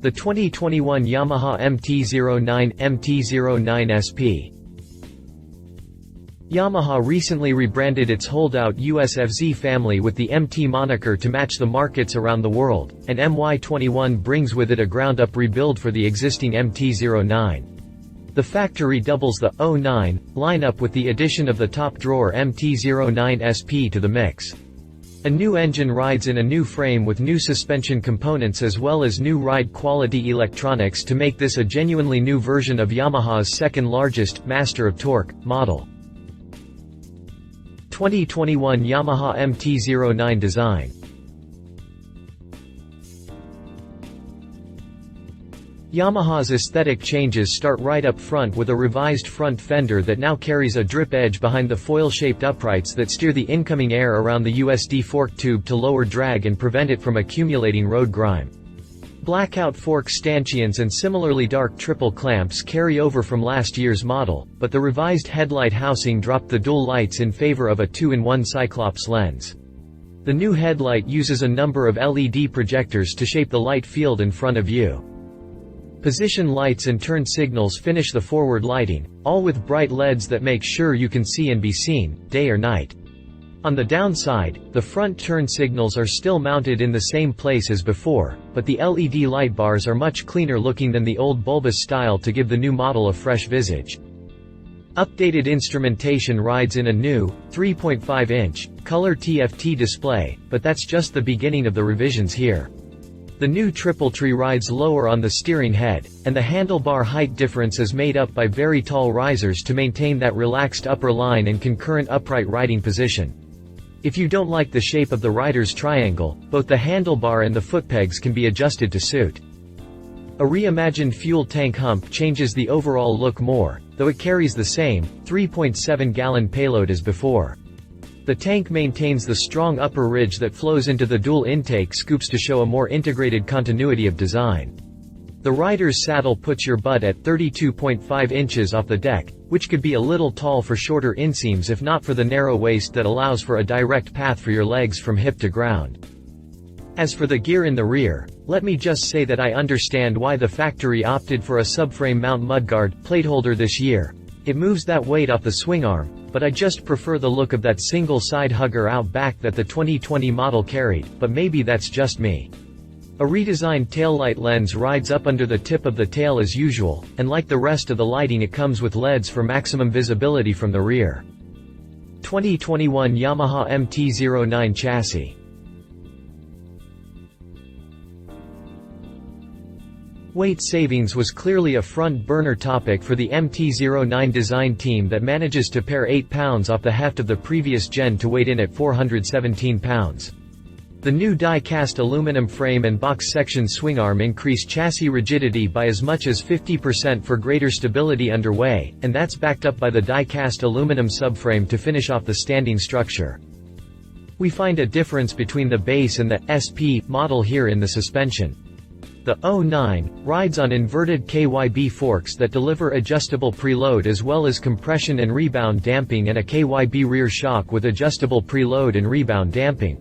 The 2021 Yamaha MT-09, MT-09 SP. Yamaha recently rebranded its holdout USFZ family with the MT moniker to match the markets around the world, and MY21 brings with it a ground-up rebuild for the existing MT-09. The factory doubles the 09 lineup with the addition of the top-drawer MT-09 SP to the mix. A new engine rides in a new frame with new suspension components as well as new ride-quality electronics to make this a genuinely new version of Yamaha's second-largest, master of torque, model. 2021 Yamaha MT-09 design. Yamaha's aesthetic changes start right up front with a revised front fender that now carries a drip edge behind the foil-shaped uprights that steer the incoming air around the USD fork tube to lower drag and prevent it from accumulating road grime. Blackout fork stanchions and similarly dark triple clamps carry over from last year's model, but the revised headlight housing dropped the dual lights in favor of a 2-in-1 Cyclops lens. The new headlight uses a number of LED projectors to shape the light field in front of you. Position lights and turn signals finish the forward lighting, all with bright LEDs that make sure you can see and be seen, day or night. On the downside, the front turn signals are still mounted in the same place as before, but the LED light bars are much cleaner looking than the old bulbous style to give the new model a fresh visage. Updated instrumentation rides in a new, 3.5-inch, color TFT display, but that's just the beginning of the revisions here. The new triple tree rides lower on the steering head, and the handlebar height difference is made up by very tall risers to maintain that relaxed upper line and concurrent upright riding position. If you don't like the shape of the rider's triangle, both the handlebar and the footpegs can be adjusted to suit. A reimagined fuel tank hump changes the overall look more, though it carries the same, 3.7-gallon payload as before. The tank maintains the strong upper ridge that flows into the dual intake scoops to show a more integrated continuity of design. The rider's saddle puts your butt at 32.5 inches off the deck, which could be a little tall for shorter inseams if not for the narrow waist that allows for a direct path for your legs from hip to ground. As for the gear in the rear, let me just say that I understand why the factory opted for a subframe mount mudguard plate holder this year. It moves that weight off the swing arm, but I just prefer the look of that single side hugger out back that the 2020 model carried, but maybe that's just me. A redesigned taillight lens rides up under the tip of the tail as usual, and like the rest of the lighting it comes with LEDs for maximum visibility from the rear. 2021 Yamaha MT-09 chassis. Weight savings was clearly a front-burner topic for the MT-09 design team that manages to pare 8 pounds off the heft of the previous gen to weight in at 417 pounds. The new die-cast aluminum frame and box section swingarm increase chassis rigidity by as much as 50% for greater stability underway, and that's backed up by the die-cast aluminum subframe to finish off the standing structure. We find a difference between the base and the SP model here in the suspension. The 09 rides on inverted KYB forks that deliver adjustable preload as well as compression and rebound damping and a KYB rear shock with adjustable preload and rebound damping.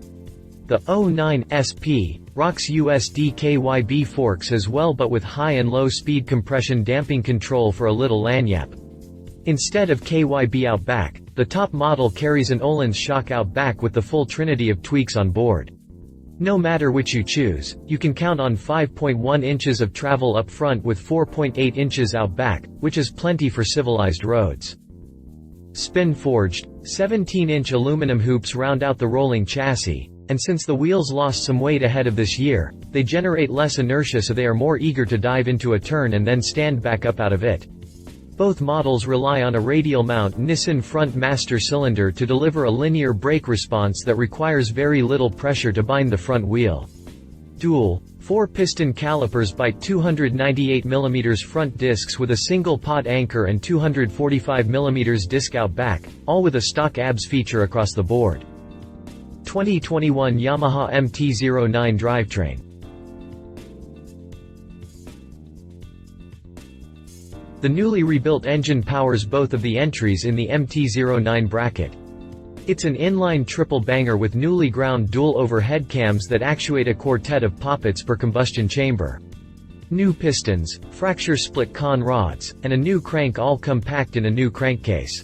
The 09 SP rocks USD KYB forks as well but with high and low speed compression damping control for a little lanyap. Instead of KYB out back, the top model carries an Öhlins shock out back with the full trinity of tweaks on board. No matter which you choose, you can count on 5.1 inches of travel up front with 4.8 inches out back, which is plenty for civilized roads. Spin-forged, 17-inch aluminum hoops round out the rolling chassis, and since the wheels lost some weight ahead of this year, they generate less inertia so they are more eager to dive into a turn and then stand back up out of it. Both models rely on a radial mount Nissan front master cylinder to deliver a linear brake response that requires very little pressure to bind the front wheel. Dual, 4-piston calipers bite 298mm front discs with a single pod anchor and 245mm disc out back, all with a stock ABS feature across the board. 2021 Yamaha MT-09 drivetrain. The newly rebuilt engine powers both of the entries in the MT-09 bracket. It's an inline triple banger with newly ground dual overhead cams that actuate a quartet of poppets per combustion chamber. New pistons, fracture split con rods, and a new crank all come packed in a new crankcase.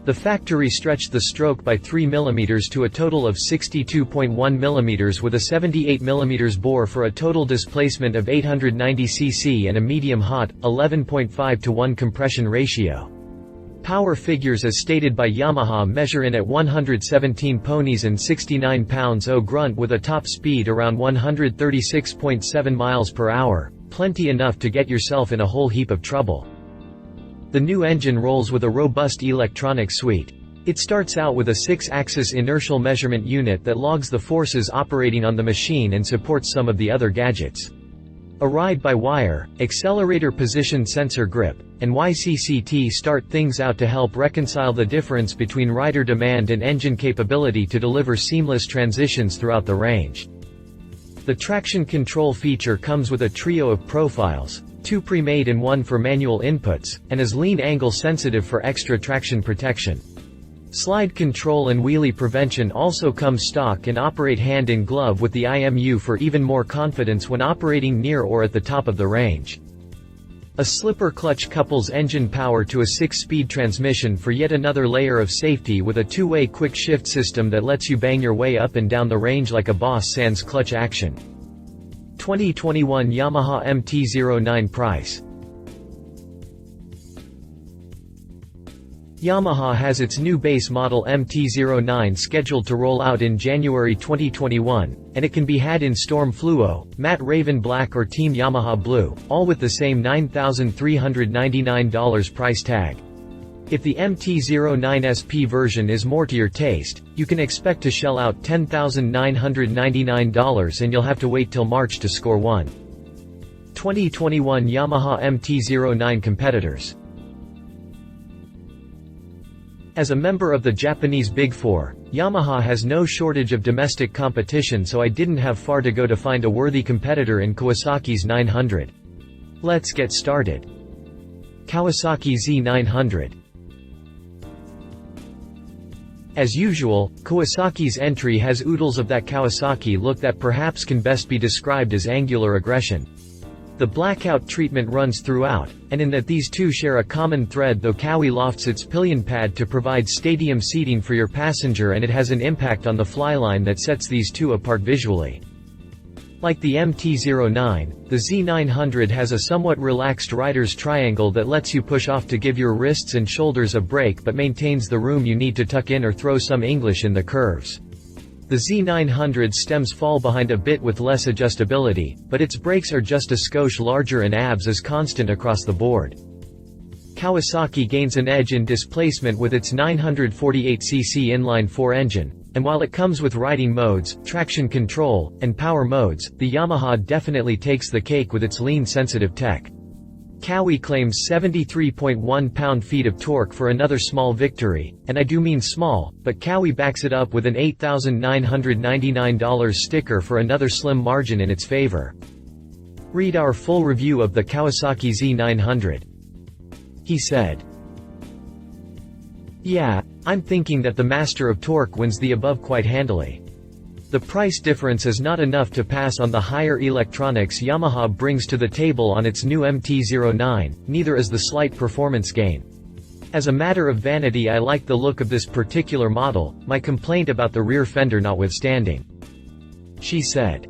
The factory stretched the stroke by 3 mm to a total of 62.1 mm with a 78 mm bore for a total displacement of 890 cc and a medium-hot, 11.5:1 compression ratio. Power figures as stated by Yamaha measure in at 117 ponies and 69 pounds-o grunt with a top speed around 136.7 miles per hour, plenty enough to get yourself in a whole heap of trouble. The new engine rolls with a robust electronic suite. It starts out with a 6-axis inertial measurement unit that logs the forces operating on the machine and supports some of the other gadgets. A ride-by-wire, accelerator position sensor grip, and YCCT start things out to help reconcile the difference between rider demand and engine capability to deliver seamless transitions throughout the range. The traction control feature comes with a trio of profiles, 2 pre-made and 1 for manual inputs, and is lean angle sensitive for extra traction protection. Slide control and wheelie prevention also come stock and operate hand in glove with the IMU for even more confidence when operating near or at the top of the range. A slipper clutch couples engine power to a 6-speed transmission for yet another layer of safety with a 2-way quick shift system that lets you bang your way up and down the range like a boss sans clutch action. 2021 Yamaha MT-09 price. Yamaha has its new base model MT-09 scheduled to roll out in January 2021, and it can be had in Storm Fluo, Matte Raven Black or Team Yamaha Blue, all with the same $9,399 price tag. If the MT-09 SP version is more to your taste, you can expect to shell out $10,999 and you'll have to wait till March to score one. 2021 Yamaha MT-09 competitors. As a member of the Japanese Big Four, Yamaha has no shortage of domestic competition, so I didn't have far to go to find a worthy competitor in Kawasaki's 900. Let's get started. Kawasaki Z900. As usual, Kawasaki's entry has oodles of that Kawasaki look that perhaps can best be described as angular aggression. The blackout treatment runs throughout, and in that these two share a common thread, though Kawi lofts its pillion pad to provide stadium seating for your passenger, and it has an impact on the flyline that sets these two apart visually. Like the MT-09, the Z900 has a somewhat relaxed rider's triangle that lets you push off to give your wrists and shoulders a break but maintains the room you need to tuck in or throw some English in the curves. The Z900 stems fall behind a bit with less adjustability, but its brakes are just a skosh larger and ABS is constant across the board. Kawasaki gains an edge in displacement with its 948cc inline-4 engine, and while it comes with riding modes, traction control, and power modes, the Yamaha definitely takes the cake with its lean-sensitive tech. Kawi claims 73.1 pound-feet of torque for another small victory, and I do mean small, but Kawi backs it up with an $8,999 sticker for another slim margin in its favor. Read our full review of the Kawasaki Z900. He said, "Yeah, I'm thinking that the master of torque wins the above quite handily. The price difference is not enough to pass on the higher electronics Yamaha brings to the table on its new MT-09, neither is the slight performance gain. As a matter of vanity, I like the look of this particular model, my complaint about the rear fender notwithstanding," she said.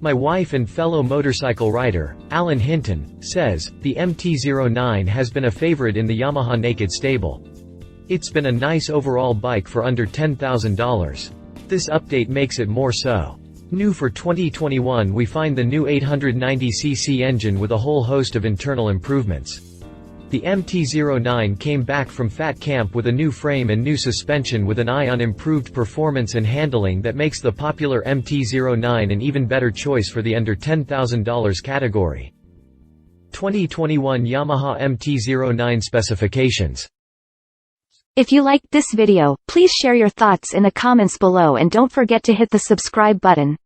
My wife and fellow motorcycle rider, Alan Hinton, says, the MT-09 has been a favorite in the Yamaha Naked stable. It's been a nice overall bike for under $10,000. This update makes it more so. New for 2021 we find the new 890cc engine with a whole host of internal improvements. The MT-09 came back from Fat Camp with a new frame and new suspension with an eye on improved performance and handling that makes the popular MT-09 an even better choice for the under $10,000 category. 2021 Yamaha MT-09 specifications. If you liked this video, please share your thoughts in the comments below and don't forget to hit the subscribe button.